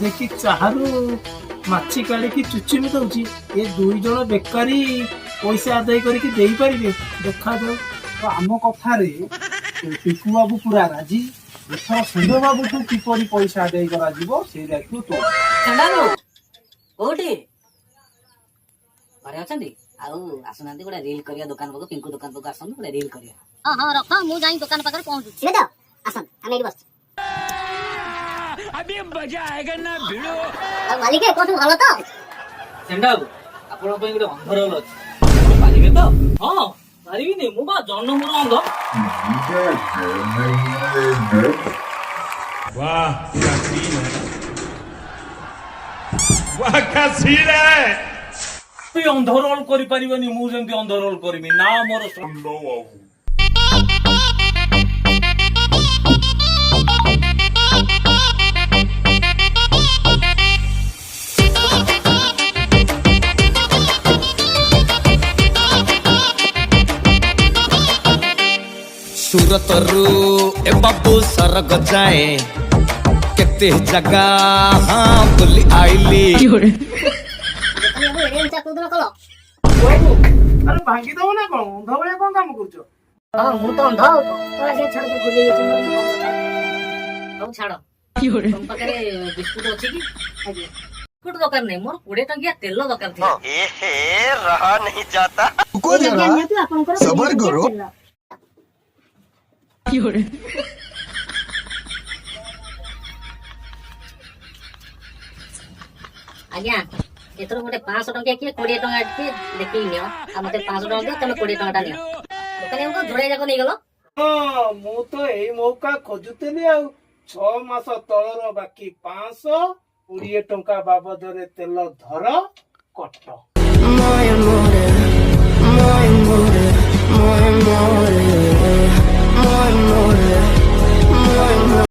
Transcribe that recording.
देखि चाहरू माछी काढ़ी चुचिमी दउची ए दुई जण बेकारी पैसा आदाय करके देई परिबे देखा जाऊ। तो आम कथारे टिकू बाबू पूरा राजी। एथर सुंद बाबू तू किपरि पैसा आदाय करा जीवो से देखु तो चंदाबू कोठी घरे अछंती आउ आसुनांती गोटे रील करिया दुकान पको पिंकू दुकान पको आसन गोटे रील करिया। हां हां रख मु जाई दुकान पाकर पहुंचू छिले तो आसन हम एडी बस अभी मजा आएगा ना भिड़ो। आ मालिक कोठू भलो तो चंदाबू आपण पे गोटे अंधर होल अछि पारिबे तो। हां पारिबी नै मु बा जन्म मोर अंध। वाह क्या सीन है, वाह क्या सीन है। तू अंधरोल करि परिबनी मु जेंति अंधरोल करमी ना मोर संलो बाबू। सूरत रू ए बाबू सरग जाए केते जगह हाँ बुली आईली। अरे भांगी दो ना कोन अंध भलिया कोन काम करछो। हां मु तो अंध तोरा के छाड़ के भूली गेछ अब छाड़ो तुम पकरे बिस्कुट अछि की आगे बिस्कुट दरकार नै मोर 20 टंकिया तेल दरकार थिला। ए हे रहा नहीं जाता। को जरा सबर करो। आज्ञा एथरो गोटे 500 टंकिया के 20 टंका के देखि नियो आ मते 500 टंका तमे 20 टंका नियो दुकानी हमको जोड़े जाको नै गेलो। हां मु तो एई मौका खोजुतेली आ 6 मास तळर बाकी 520 टंका बाबदरे तेल धर कट।